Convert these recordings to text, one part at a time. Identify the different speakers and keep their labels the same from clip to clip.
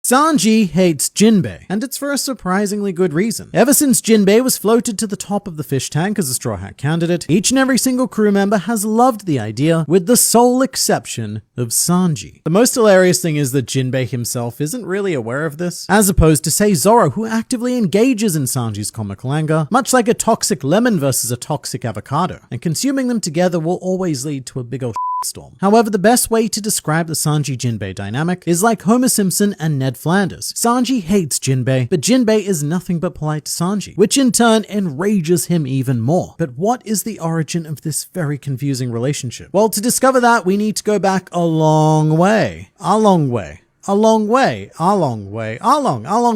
Speaker 1: Sanji hates jinbei, and it's for a surprisingly good reason. Ever since jinbei was floated to the top of the fish tank as a Straw Hat candidate, each and every single crew member has loved the idea, with the sole exception of Sanji. The most hilarious thing is that jinbei himself isn't really aware of this, as opposed to, say, Zoro, who actively engages in Sanji's comical anger, much like a toxic lemon versus a toxic avocado, and consuming them together will always lead to a big ol' storm. However, the best way to describe the Sanji-Jinbei dynamic is like Homer Simpson and Ned Flanders. Sanji hates Jinbei, but Jinbei is nothing but polite to Sanji, which in turn enrages him even more. But what is the origin of this very confusing relationship? Well, to discover that, we need to go back a long way. A long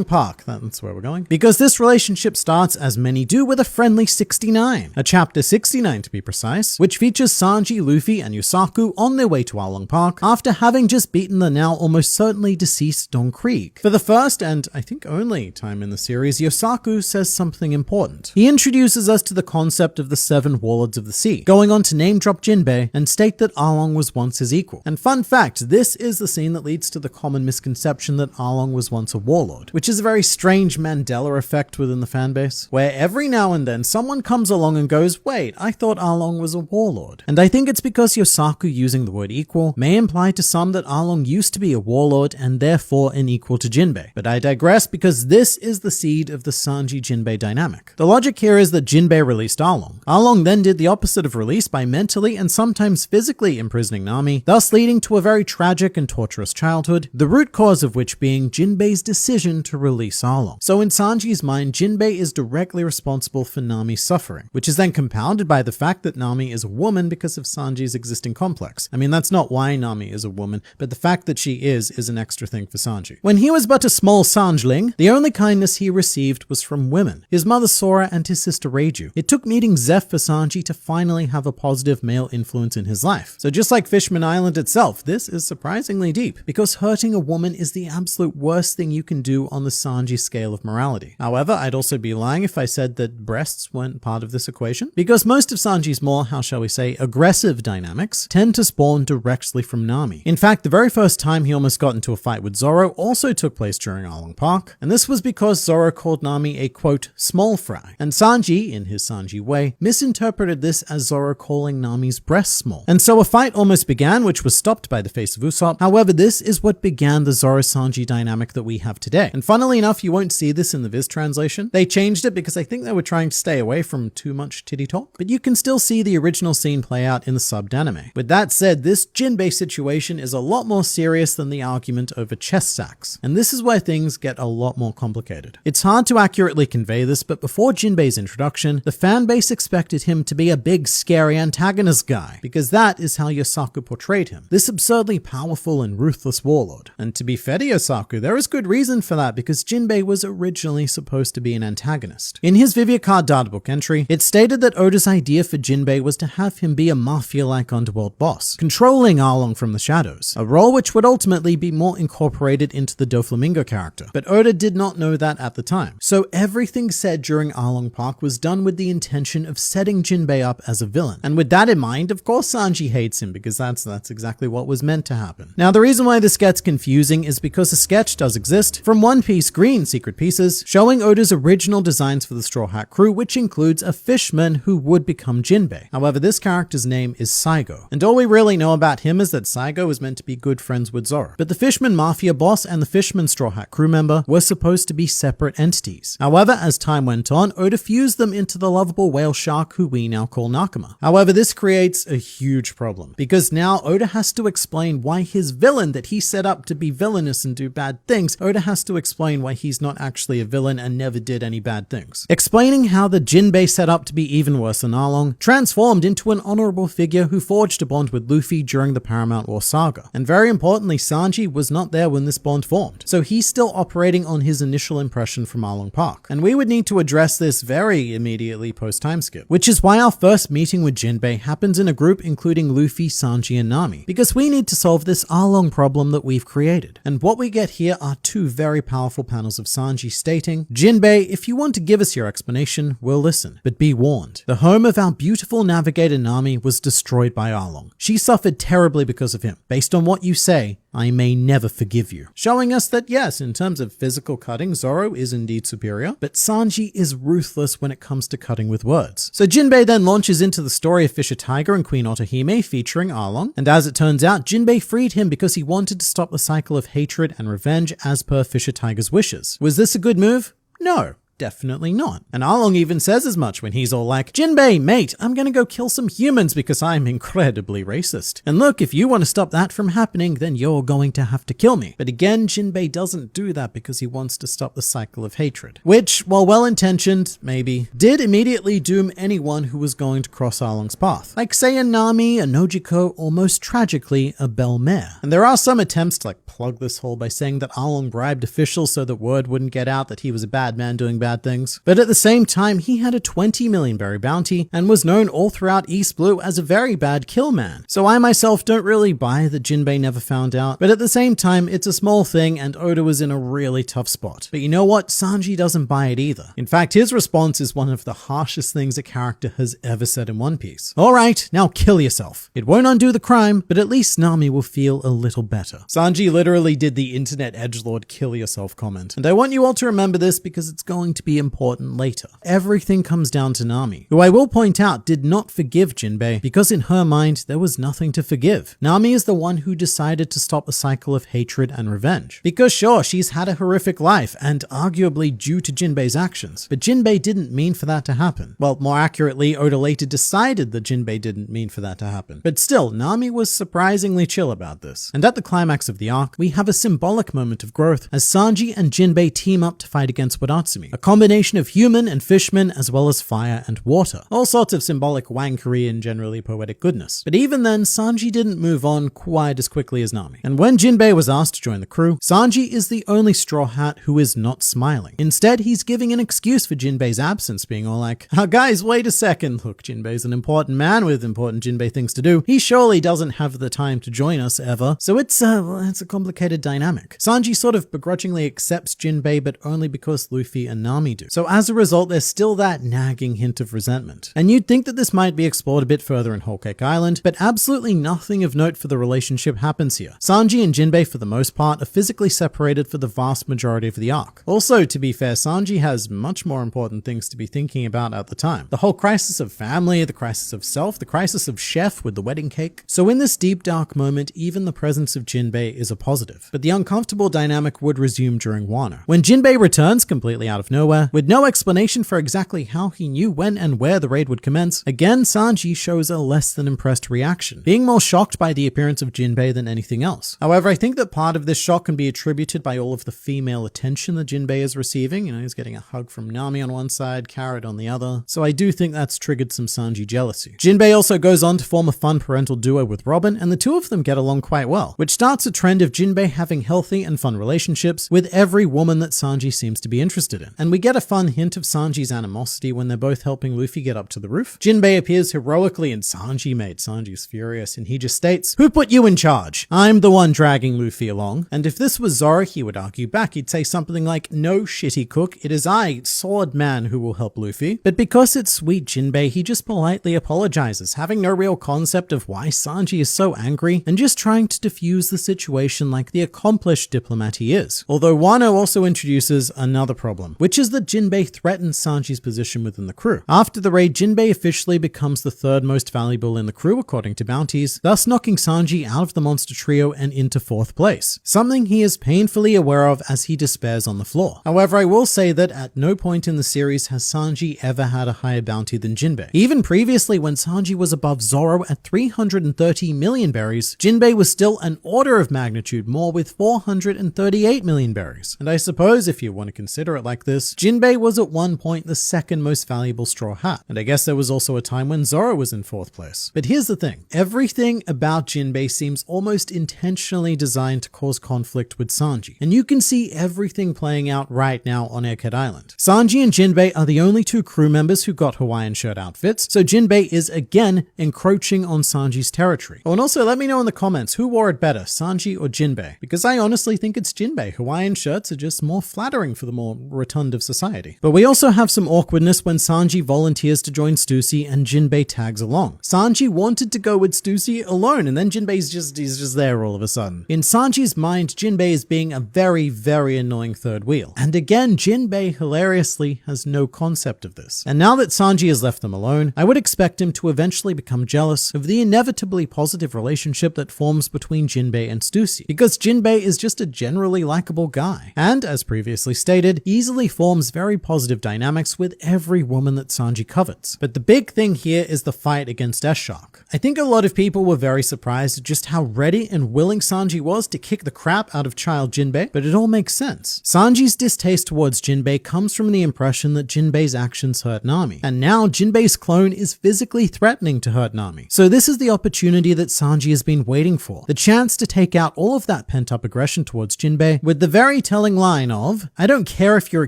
Speaker 1: park. That's where we're going. Because this relationship starts, as many do, with a friendly 69. A chapter 69 to be precise, which features Sanji, Luffy, and Yusaku on their way to Along Park after having just beaten the now almost certainly deceased Don Krieg. For the first, and I think only time in the series, Yusaku says something important. He introduces us to the concept of the 7 warlords of the sea, going on to name drop Jinbei and state that Arlong was once his equal. And fun fact, this is the scene that leads to the common misconception that Arlong was once a warlord, which is a very strange Mandela effect within the fanbase, where every now and then someone comes along and goes, wait, I thought Arlong was a warlord. And I think it's because Yusaku using the word equal may imply to some that Arlong used to be a warlord and therefore an equal to Jinbei. But I digress, because this is the seed of the Sanji-Jinbei dynamic. The logic here is that Jinbei released Arlong. Arlong then did the opposite of release by mentally and sometimes physically imprisoning Nami, thus leading to a very tragic and torturous childhood, the root cause of which being Jinbei's decision to release Arlong. So in Sanji's mind, Jinbei is directly responsible for Nami's suffering, which is then compounded by the fact that Nami is a woman because of Sanji's existing complex. I mean, that's not why Nami is a woman, but the fact that she is an extra thing for Sanji. When he was but a small Sanjling, the only kindness he received was from women, his mother Sora and his sister Reiju. It took meeting Zeph for Sanji to finally have a positive male influence in his life. So just like Fishman Island itself, this is surprisingly deep, because hurting a woman is the absolute worst thing you can do on the Sanji scale of morality. However, I'd also be lying if I said that breasts weren't part of this equation, because most of Sanji's more, how shall we say, aggressive dynamics tend to spawn directly from Nami. In fact, the very first time he almost got into a fight with Zoro also took place during Arlong Park, and this was because Zoro called Nami a, quote, small fry, and Sanji, in his Sanji way, misinterpreted this as Zoro calling Nami's breasts small. And so a fight almost began, which was stopped by the face of Usopp. However, this is what began the Zoro-Sanji dynamic that we have today. And funnily enough, you won't see this in the Viz translation. They changed it because I think they were trying to stay away from too much titty talk, but you can still see the original scene play out in the subbed anime. With that said, this Jinbei situation is a lot more serious than the argument over chest sacks, and this is where things get a lot more complicated. It's hard to accurately convey this, but before Jinbei's introduction, the fanbase expected him to be a big, scary antagonist guy, because that is how Yusaku portrayed him, this absurdly powerful and ruthless warlord. And to be fair to Yusaku, there is good reason for that, because Jinbei was originally supposed to be an antagonist. In his Vivia Card Databook entry, it stated that Oda's idea for Jinbei was to have him be a mafia-like underworld boss, controlling Arlong from the shadows, a role which would ultimately be more incorporated into the Doflamingo character. But Oda did not know that at the time. So everything said during Arlong Park was done with the intention of setting Jinbei up as a villain. And with that in mind, of course Sanji hates him, because that's exactly what was meant to happen. Now, the reason why this gets confusing is because a sketch does exist from One Piece Green Secret Pieces showing Oda's original designs for the Straw Hat crew, which includes a fishman who would become Jinbei. However, this character's name is Saigo, and all we really know about him is that Saigo is meant to be good friends with Zoro. But the Fishman Mafia boss and the Fishman Straw Hat crew member were supposed to be separate entities. However, as time went on, Oda fused them into the lovable whale shark who we now call Nakama. However, this creates a huge problem, because now Oda has to explain why his villain that he set up to be villainous and do bad things, Oda has to explain why he's not actually a villain and never did any bad things. Explaining how the Jinbei set up to be even worse than Arlong transformed into an honorable figure who forged a bond with Luffy during the Paramount War saga. And very importantly, Sanji was not there when this bond formed, so he's still operating on his initial impression from Arlong Park. And we would need to address this very immediately post-time skip, which is why our first meeting with Jinbei happens in a group including Luffy, Sanji, and Nami, because we need to solve this Arlong problem that we've created. And what we get here are two very powerful panels of Sanji stating, Jinbei, if you want to give us your explanation, we'll listen. But be warned, the home of our beautiful navigator Nami was destroyed by Arlong. She suffered terribly because of him. Based on what you say, I may never forgive you. Showing us that yes, in terms of physical cutting, Zoro is indeed superior, but Sanji is ruthless when it comes to cutting with words. So Jinbei then launches into the story of Fisher Tiger and Queen Otohime featuring Arlong, and as it turns out, Jinbei freed him because he wanted to stop the cycle of hatred and revenge as per Fisher Tiger's wishes. Was this a good move? No. Definitely not. And Arlong even says as much when he's all like, Jinbei, mate, I'm gonna go kill some humans because I'm incredibly racist. And look, if you want to stop that from happening, then you're going to have to kill me. But again, Jinbei doesn't do that because he wants to stop the cycle of hatred. Which, while well-intentioned, maybe, did immediately doom anyone who was going to cross Arlong's path. Like say a Nami, a Nojiko, or most tragically, a Belle-Mère. And there are some attempts to plug this hole by saying that Arlong bribed officials so that word wouldn't get out that he was a bad man doing bad things. But at the same time, he had a 20 million berry bounty and was known all throughout East Blue as a very bad kill man. So I myself don't really buy that Jinbei never found out, but at the same time, it's a small thing and Oda was in a really tough spot. But you know what? Sanji doesn't buy it either. In fact, his response is one of the harshest things a character has ever said in One Piece. Alright, now kill yourself. It won't undo the crime, but at least Nami will feel a little better. Sanji literally did the internet edgelord kill yourself comment. And I want you all to remember this because it's going to be important later. Everything comes down to Nami, who I will point out did not forgive Jinbei because in her mind there was nothing to forgive. Nami is the one who decided to stop the cycle of hatred and revenge. Because sure, she's had a horrific life and arguably due to Jinbei's actions, but Jinbei didn't mean for that to happen. Well, more accurately, Oda later decided that Jinbei didn't mean for that to happen. But still, Nami was surprisingly chill about this. And at the climax of the arc, we have a symbolic moment of growth as Sanji and Jinbei team up to fight against Wadatsumi, a combination of human and fishman as well as fire and water. All sorts of symbolic wankery and generally poetic goodness. But even then, Sanji didn't move on quite as quickly as Nami. And when Jinbei was asked to join the crew, Sanji is the only Straw Hat who is not smiling. Instead, he's giving an excuse for Jinbei's absence, being all like, guys, wait a second. Look, Jinbei's an important man with important Jinbei things to do. He surely doesn't have the time to join us ever. So it's a complicated dynamic. Sanji sort of begrudgingly accepts Jinbei, but only because Luffy and Nami do. So as a result, there's still that nagging hint of resentment. And you'd think that this might be explored a bit further in Whole Cake Island, but absolutely nothing of note for the relationship happens here. Sanji and Jinbei, for the most part, are physically separated for the vast majority of the arc. Also, to be fair, Sanji has much more important things to be thinking about at the time. The whole crisis of family, the crisis of self, the crisis of Chef with the wedding cake. So in this deep dark moment, even the presence of Jinbei is a positive. But the uncomfortable dynamic would resume during Wano. When Jinbei returns completely out of nowhere, with no explanation for exactly how he knew when and where the raid would commence, again Sanji shows a less than impressed reaction, being more shocked by the appearance of Jinbei than anything else. However, I think that part of this shock can be attributed by all of the female attention that Jinbei is receiving. You know, he's getting a hug from Nami on one side, Carrot on the other. So I do think that's triggered some Sanji jealousy. Jinbei also goes on to form a fun parental duo with Robin, and the two of them get along quite well, which starts a trend of Jinbei having healthy and fun relationships with every woman that Sanji seems to be interested in. And we get a fun hint of Sanji's animosity when they're both helping Luffy get up to the roof. Jinbei appears heroically and Sanji's furious and he just states, "Who put you in charge? I'm the one dragging Luffy along." And if this was Zoro, he would argue back. He'd say something like, "No, shitty cook, it is I, Sword Man, who will help Luffy." But because it's sweet Jinbei, he just politely apologizes, having no real concept of why Sanji is so angry and just trying to diffuse the situation like the accomplished diplomat he is. Although Wano also introduces another problem, which is that Jinbei threatens Sanji's position within the crew. After the raid, Jinbei officially becomes the third most valuable in the crew according to bounties, thus knocking Sanji out of the monster trio and into fourth place, something he is painfully aware of as he despairs on the floor. However, I will say that at no point in the series has Sanji ever had a higher bounty than Jinbei. Even previously, when Sanji was above Zoro at 330 million berries, Jinbei was still an order of magnitude more with 438 million berries. And I suppose if you want to consider it like this, Jinbei was at one point the second most valuable Straw Hat. And I guess there was also a time when Zoro was in fourth place. But here's the thing. Everything about Jinbei seems almost intentionally designed to cause conflict with Sanji. And you can see everything playing out right now on Egghead Island. Sanji and Jinbei are the only two crew members who got Hawaiian shirt outfits, so Jinbei is again encroaching on Sanji's territory. Oh, and also let me know in the comments who wore it better, Sanji or Jinbei, because I honestly think it's Jinbei. Hawaiian shirts are just more flattering for the more rotund of society. But we also have some awkwardness when Sanji volunteers to join Stussy and Jinbei tags along. Sanji wanted to go with Stussy alone, and then Jinbei's he's just there all of a sudden. In Sanji's mind, Jinbei is being a very, very annoying third wheel. And again, Jinbei hilariously has no concept of this. And now that Sanji has left them alone, I would expect him to eventually become jealous of the inevitably positive relationship that forms between Jinbei and Stussy, because Jinbei is just a generally likable guy, and as previously stated, easily forms very positive dynamics with every woman that Sanji covets. But the big thing here is the fight against S-Shark. I think a lot of people were very surprised at just how ready and willing Sanji was to kick the crap out of child Jinbei, but it all makes sense. Sanji's distaste towards Jinbei comes from the impression that Jinbei's actions hurt Nami, and now Jinbei's clone is physically threatening to hurt Nami. So this is the opportunity that Sanji has been waiting for, the chance to take out all of that pent-up aggression towards Jinbei with the very telling line of, "I don't care if you're a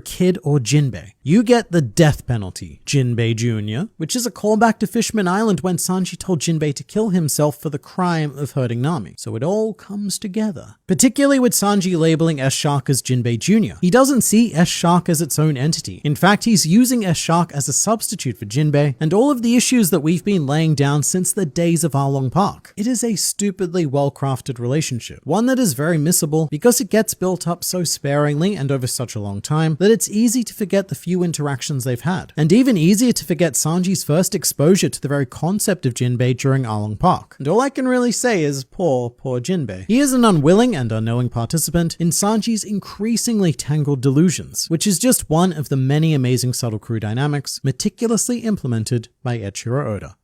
Speaker 1: kid or Jinbei. You get the death penalty, Jinbei Jr.," which is a callback to Fishman Island when Sanji told Jinbei to kill himself for the crime of hurting Nami. So it all comes together. Particularly with Sanji labeling S-Shark as Jinbei Jr. He doesn't see S-Shark as its own entity. In fact, he's using S-Shark as a substitute for Jinbei and all of the issues that we've been laying down since the days of Arlong Park. It is a stupidly well-crafted relationship, one that is very missable because it gets built up so sparingly and over such a long time that it's easy to forget the few interactions they've had, and even easier to forget Sanji's first exposure to the very concept of Jinbei during Arlong Park. And all I can really say is poor Jinbei. He is an unwilling and unknowing participant in Sanji's increasingly tangled delusions, which is just one of the many amazing subtle crew dynamics meticulously implemented by Eiichiro Oda.